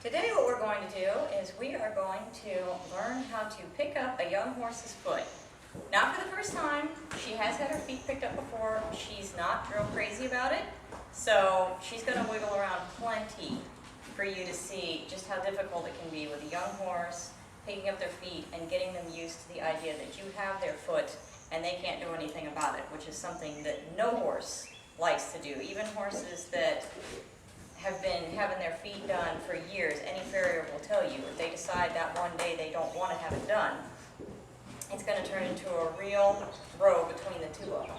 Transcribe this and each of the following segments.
Today what we're going to do is we are going to learn how to pick up a young horse's foot. Not for the first time. She has had her feet picked up before. She's not real crazy about it. So she's going to wiggle around plenty for you to see just how difficult it can be with a young horse, picking up their feet and getting them used to the idea that you have their foot and they can't do anything about it, which is something that no horse likes to do. Even horses that have been having their feet done for years, any farrier will tell you, if they decide that one day they don't want to have it done, it's going to turn into a real row between the two of them.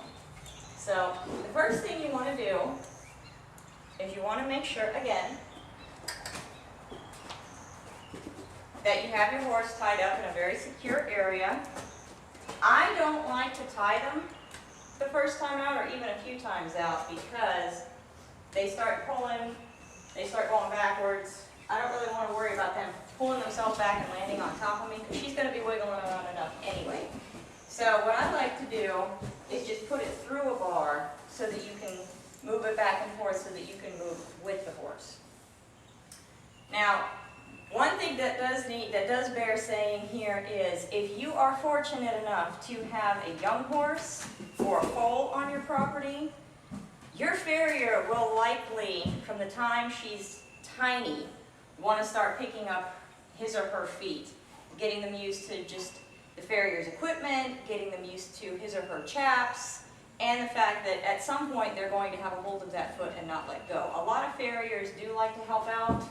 So the first thing you want to do is you want to make sure, again, that you have your horse tied up in a very secure area. I don't like to tie them the first time out or even a few times out because they start pulling, they start going backwards. I don't really want to worry about them pulling themselves back and landing on top of me because she's going to be wiggling around enough anyway. So what I like to do is just put it through a bar so that you can move it back and forth so that you can move with the horse. Now, one thing that does bear saying here is if you are fortunate enough to have a young horse or a foal on your property, your farrier will likely, from the time she's tiny, want to start picking up his or her feet, getting them used to just the farrier's equipment, getting them used to his or her chaps, and the fact that at some point they're going to have a hold of that foot and not let go. A lot of farriers do like to help out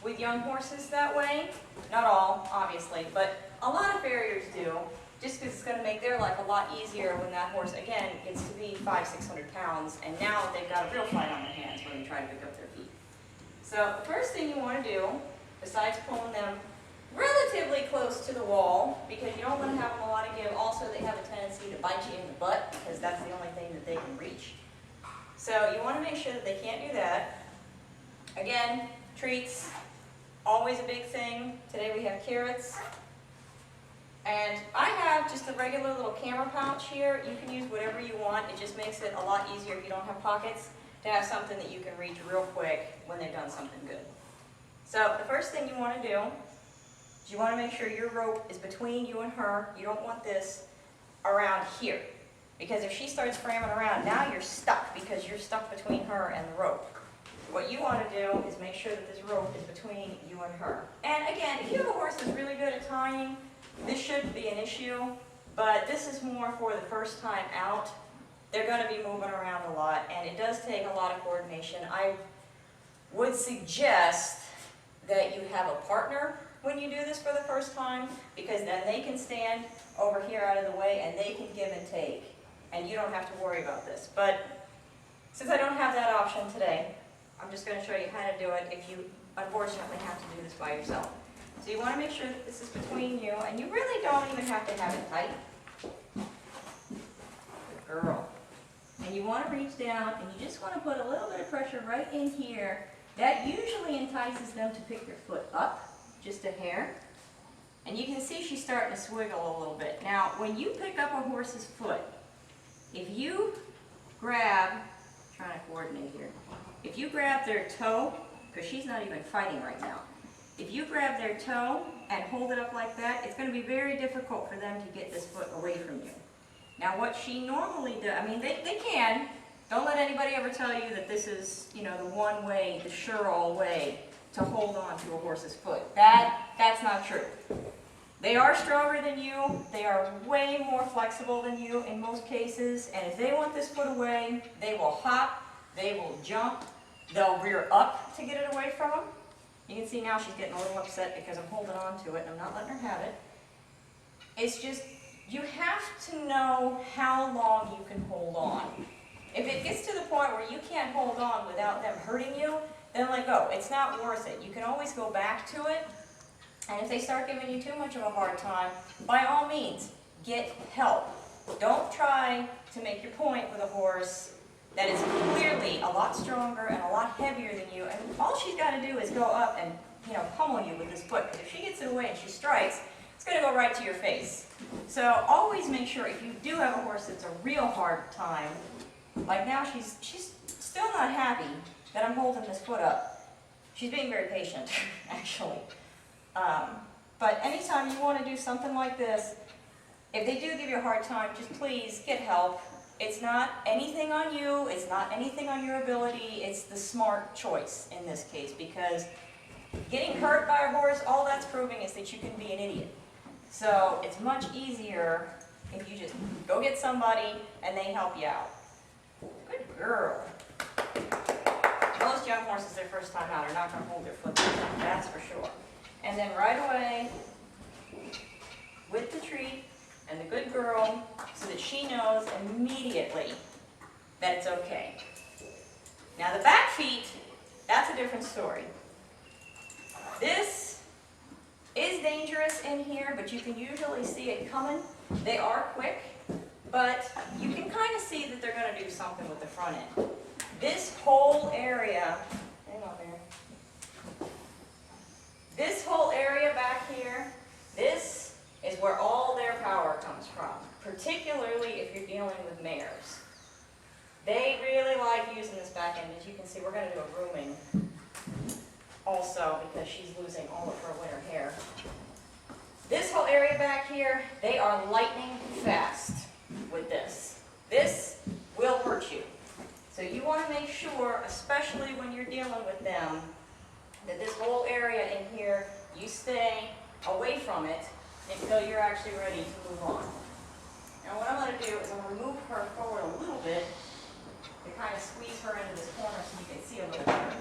with young horses that way. Not all, obviously, but a lot of farriers do, just because it's going to make their life a lot easier when that horse, again, gets to be 500-600 pounds, and now they've got a real fight on their hands when they try to pick up their feet. So the first thing you want to do, besides pulling them relatively close to the wall, because you don't want to have them a lot of give, also they have a tendency to bite you in the butt, because that's the only thing that they can reach. So you want to make sure that they can't do that. Again, treats, always a big thing. Today we have carrots. And I have just a regular little camera pouch here. You can use whatever you want. It just makes it a lot easier if you don't have pockets to have something that you can reach real quick when they've done something good. So the first thing you want to do is you want to make sure your rope is between you and her. You don't want this around here. Because if she starts framming around, now you're stuck because you're stuck between her and the rope. What you want to do is make sure that this rope is between you and her. And again, if you have a horse that's really good at tying, this shouldn't be an issue, but this is more for the first time out. They're going to be moving around a lot, and it does take a lot of coordination. I would suggest that you have a partner when you do this for the first time, because then they can stand over here out of the way and they can give and take, and you don't have to worry about this. But since I don't have that option today, I'm just going to show you how to do it if you unfortunately have to do this by yourself. So you want to make sure that this is between you, and you really don't even have to have it tight. Good girl. And you want to reach down, and you just want to put a little bit of pressure right in here. That usually entices them to pick their foot up, just a hair. And you can see she's starting to swiggle a little bit. Now, when you pick up a horse's foot, if you grab, trying to coordinate here, if you grab their toe, because she's not even fighting right now, if you grab their toe and hold it up like that, it's going to be very difficult for them to get this foot away from you. Now what she normally does, I mean, they can. Don't let anybody ever tell you that this is, you know, the one way, the sure-all way to hold on to a horse's foot. That's not true. They are stronger than you. They are way more flexible than you in most cases. And if they want this foot away, they will hop, they will jump, they'll rear up to get it away from them. You can see now she's getting a little upset because I'm holding on to it and I'm not letting her have it. It's just, you have to know how long you can hold on. If it gets to the point where you can't hold on without them hurting you, then let go. It's not worth it. You can always go back to it. And if they start giving you too much of a hard time, by all means, get help. Don't try to make your point with a horse that is clearly a lot stronger and a lot heavier than you, and all she's got to do is go up and, you know, pummel you with this foot. Because if she gets it away and she strikes, it's going to go right to your face. So always make sure, if you do have a horse that's a real hard time, like now she's still not happy that I'm holding this foot up. She's being very patient, actually. But anytime you want to do something like this, if they do give you a hard time, just please get help. It's not anything on you, it's not anything on your ability, it's the smart choice in this case, because getting hurt by a horse, all that's proving is that you can be an idiot. So it's much easier if you just go get somebody and they help you out. Good girl. Most young horses their first time out are not going to hold their foot down, that's for sure. And then right away, with the treat and the good girl, so that she knows immediately that it's okay. Now the back feet, that's a different story. This is dangerous in here, but you can usually see it coming. They are quick, but you can kind of see that they're going to do something with the front end. This whole area, hang on there. This whole area back here, this is where all their power comes from, particularly if you're dealing with mares. They really like using this back end. As you can see, we're going to do a grooming also because she's losing all of her winter hair. This whole area back here, they are lightning fast with this. This will hurt you. So you want to make sure, especially when you're dealing with them, that this whole area in here, you stay away from it until you're actually ready to move on. Now what I'm going to do is I'm going to move her forward a little bit to kind of squeeze her into this corner so you can see a little better.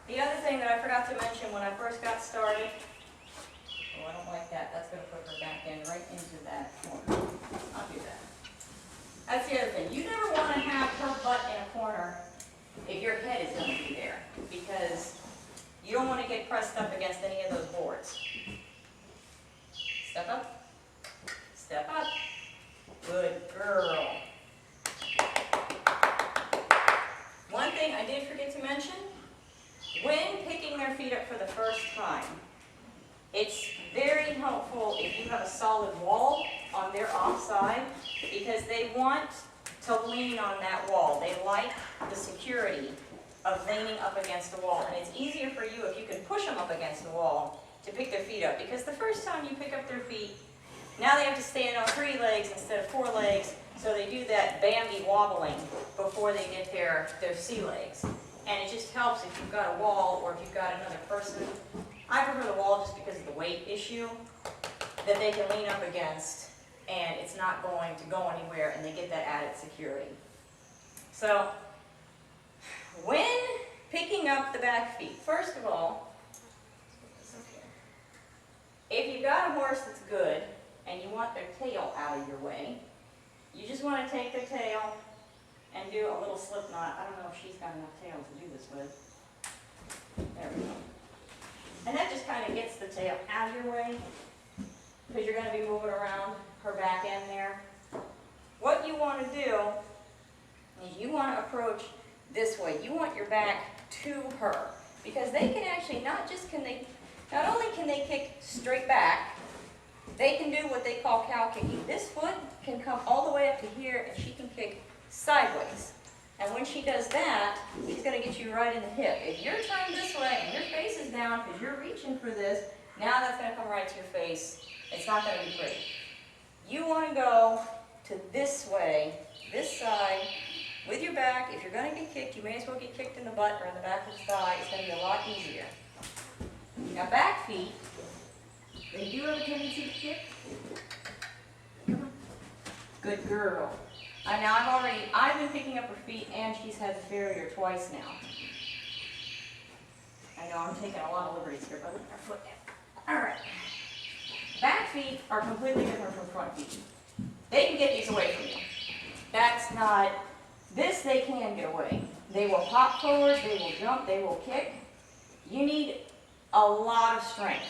The other thing that I forgot to mention when I first got started, oh, I don't like that. That's going to put her back in right into that corner. I'll do that. That's the other thing. You never want to have her butt in a corner if your head is going to be there, because you don't want to get pressed up against any of those boards. Step up. Step up. Good girl. One thing I did forget to mention, when picking their feet up for the first time, it's very helpful if you have a solid wall on their offside, because they want to lean on that wall. They like the security of leaning up against the wall, and it's easier for you if you can push them up against the wall to pick their feet up, because the first time you pick up their feet, now they have to stand on 3 legs instead of 4 legs, so they do that Bambi wobbling before they get their sea legs. And it just helps if you've got a wall or if you've got another person. I prefer the wall just because of the weight issue that they can lean up against, and it's not going to go anywhere, and they get that added security. So when picking up the back feet, first of all, if you've got a horse that's good and you want their tail out of your way, you just want to take their tail and do a little slip knot. I don't know if she's got enough tail to do this with. There we go. And that just kind of gets the tail out of your way, because you're going to be moving around her back end there. What you want to do is you want to approach this way. You want your back to her, because they can actually not only can they kick straight back, they can do what they call cow kicking. This foot can come all the way up to here, and she can kick sideways. And when she does that, she's going to get you right in the hip. If you're turned this way and your face is down because you're reaching for this, now that's going to come right to your face. It's not going to be pretty. You want to go to this way, this side, with your back. If you're going to get kicked, you may as well get kicked in the butt or in the back of the thigh. It's going to be a lot easier. Now back feet, they do have a tendency to kick. Come on. Good girl. I've been picking up her feet, and she's had the farrier twice now. I know I'm taking a lot of liberties here, but look at her foot down. All right. Back feet are completely different from front feet. They can get these away from you. This they can get away. They will pop forward, they will jump, they will kick. You need a lot of strength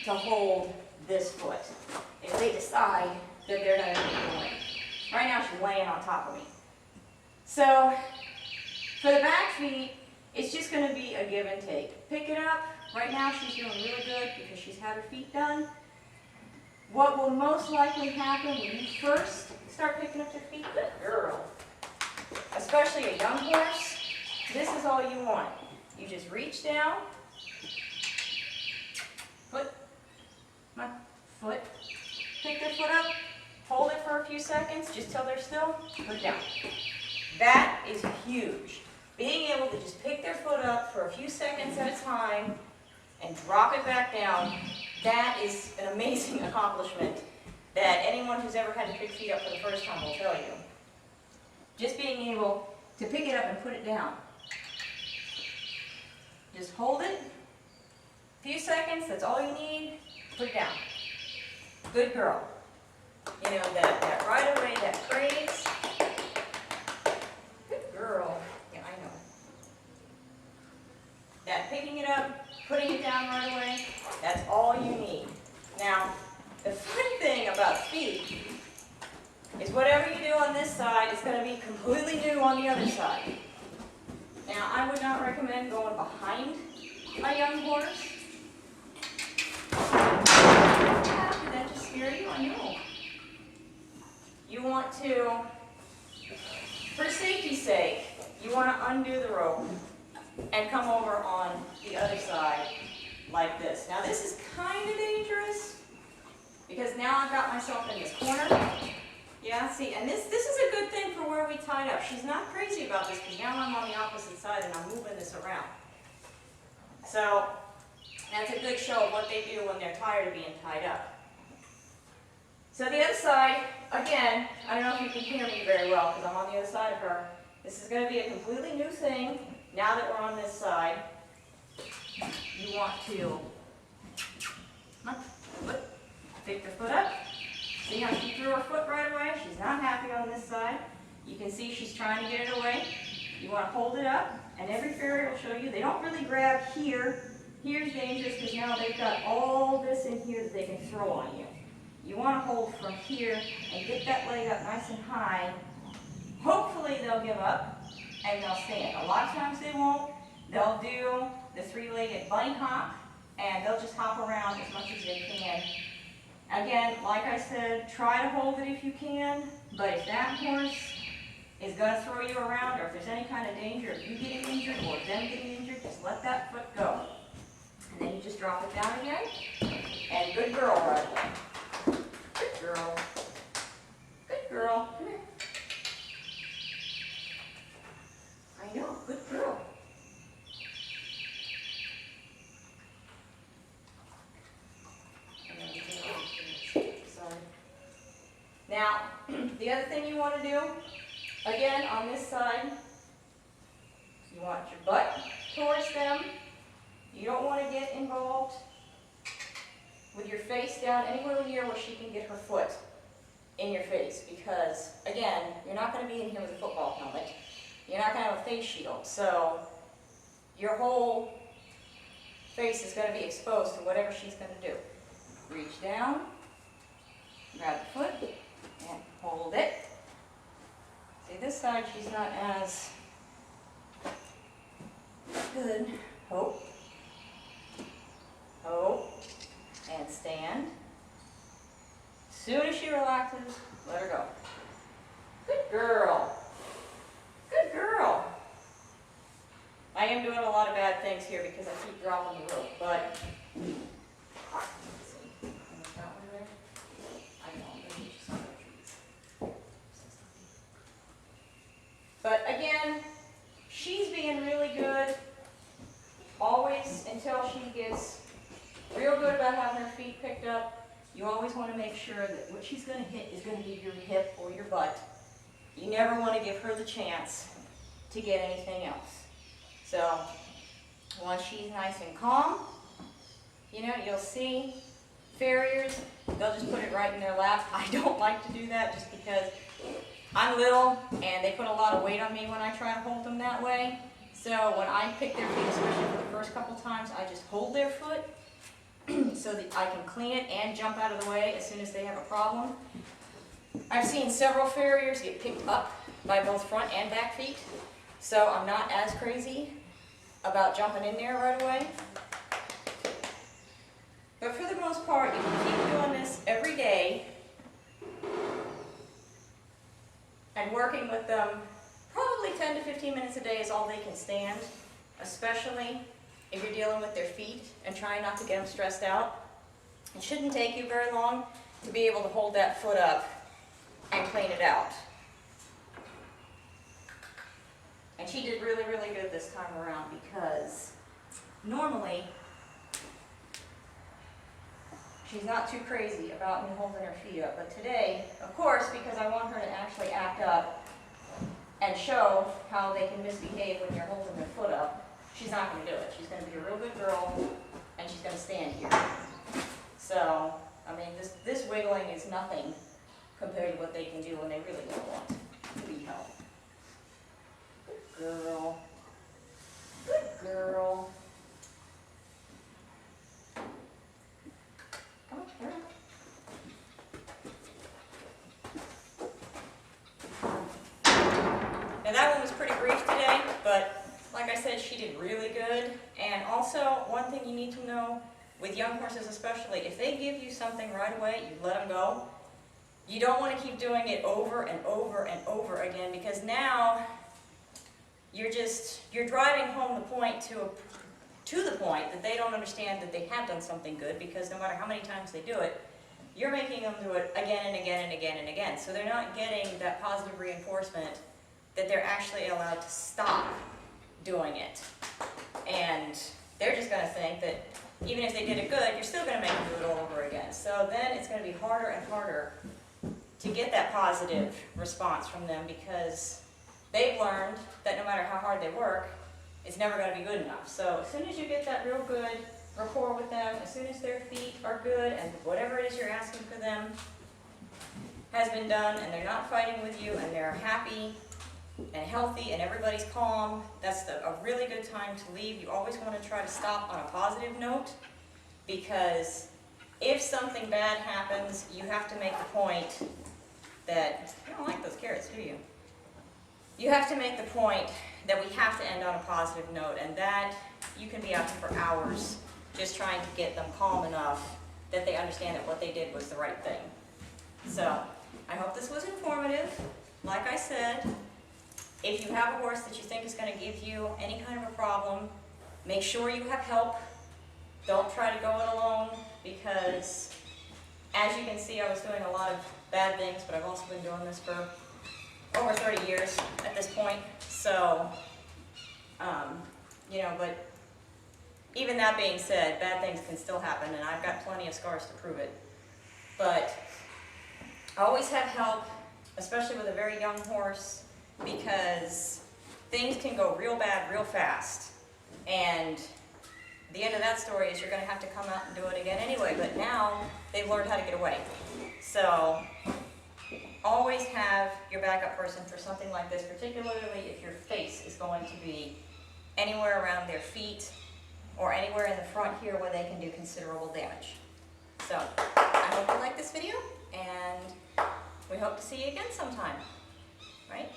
to hold this foot if they decide that they're going to take it away. Right now she's laying on top of me. So for the back feet, it's just going to be a give and take. Pick it up. Right now she's doing really good because she's had her feet done. What will most likely happen when you first start picking up their feet, good girl, especially a young horse, this is all you want. You just reach down, put my foot, pick their foot up, hold it for a few seconds, just till they're still, put it down. That is huge. Being able to just pick their foot up for a few seconds at a time and drop it back down, that is an amazing accomplishment that anyone who's ever had to pick feet up for the first time will tell you. Just being able to pick it up and put it down. Just hold it, a few seconds, that's all you need, put it down. Good girl. You know, that right away, that praise. Good girl. Yeah, I know. That picking it up, putting it down right away, that's all you need. Now, the funny thing about feet is whatever you do on this side is going to be completely new on the other side. Now, I would not recommend going behind a young horse. Did that just scare you? I know. You want to, for safety's sake, you want to undo the rope and come over on the other side like this. Now, this is kind of dangerous because now I've got myself in this corner. Yeah, see, and this is a good thing for where we tied up. She's not crazy about this because now I'm on the opposite side and I'm moving this around. So that's a good show of what they do when they're tired of being tied up. So the other side, again, I don't know if you can hear me very well because I'm on the other side of her. This is going to be a completely new thing now that we're on this side. You want to pick the foot up. See how she threw her foot right away? She's not happy on this side. You can see she's trying to get it away. You want to hold it up, and every farrier will show you they don't really grab here. Here's dangerous because now they've got all this in here that they can throw on you. You want to hold from here and get that leg up nice and high. Hopefully they'll give up and they'll stand. A lot of times they won't. They'll do the three-legged bunny hop and they'll just hop around as much as they can. Again, like I said, try to hold it if you can, but if that horse is going to throw you around or if there's any kind of danger of you getting injured or them getting injured, just let that foot go. And then you just drop it down again. And good girl right away. Good girl. Good girl. Come here. I know, good girl. Now, the other thing you want to do, again, on this side, you want your butt towards them. You don't want to get involved with your face down anywhere near where she can get her foot in your face because, again, you're not going to be in here with a football helmet. You're not going to have a face shield. So your whole face is going to be exposed to whatever she's going to do. Reach down, grab the foot, and hold it. See, this side she's not as good. Hope. Hope. And stand. As soon as she relaxes, let her go. Good girl. Good girl. I am doing a lot of bad things here because I keep dropping the rope, but let's see. That one there? I know, I'm going to get you some other trees. But again, she's being really good always until she gets real good about having her feet picked up. You always want to make sure that what she's going to hit is going to be your hip or your butt. You never want to give her the chance to get anything else. So once she's nice and calm, you know, you'll see farriers, they'll just put it right in their lap. I don't like to do that just because I'm little and they put a lot of weight on me when I try to hold them that way. So when I pick their feet, especially for the first couple times, I just hold their foot so that I can clean it and jump out of the way as soon as they have a problem. I've seen several farriers get picked up by both front and back feet, so I'm not as crazy about jumping in there right away. But for the most part, if you keep doing this every day and working with them probably 10 to 15 minutes a day is all they can stand, especially if you're dealing with their feet and trying not to get them stressed out. It shouldn't take you very long to be able to hold that foot up and clean it out. And she did really, really good this time around because normally she's not too crazy about me holding her feet up. But today, of course, because I want her to actually act up and show how they can misbehave when you're holding their foot up, she's not going to do it. She's going to be a real good girl, and she's going to stand here. So, I mean, this wiggling is nothing compared to what they can do when they really don't want to be held. Good girl. Good girl. Come on, here. Now that one was pretty brief today, but like I said, she did really good. And also, one thing you need to know, with young horses especially, if they give you something right away, you let them go. You don't want to keep doing it over and over and over again, because now you're driving home the point to the point that they don't understand that they have done something good, because no matter how many times they do it, you're making them do it again and again and again and again. So they're not getting that positive reinforcement that they're actually allowed to stop doing it. And they're just going to think that even if they did it good, you're still going to make them do it all over again. So then it's going to be harder and harder to get that positive response from them, because they've learned that no matter how hard they work, it's never going to be good enough. So as soon as you get that real good rapport with them, as soon as their feet are good and whatever it is you're asking for them has been done, and they're not fighting with you, and they're happy and healthy and everybody's calm, that's a really good time to leave. You always want to try to stop on a positive note, because if something bad happens, you have to make the point that, you don't like those carrots, do you? You have to make the point that we have to end on a positive note, and that you can be out there for hours just trying to get them calm enough that they understand that what they did was the right thing. So, I hope this was informative. Like I said, if you have a horse that you think is going to give you any kind of a problem, make sure you have help. Don't try to go it alone, because as you can see, I was doing a lot of bad things, but I've also been doing this for over 30 years at this point. So, but even that being said, bad things can still happen, and I've got plenty of scars to prove it. But always have help, especially with a very young horse, because things can go real bad real fast. And the end of that story is you're going to have to come out and do it again anyway, but now they've learned how to get away. So always have your backup person for something like this, particularly if your face is going to be anywhere around their feet or anywhere in the front here where they can do considerable damage. So I hope you like this video, and we hope to see you again sometime, right?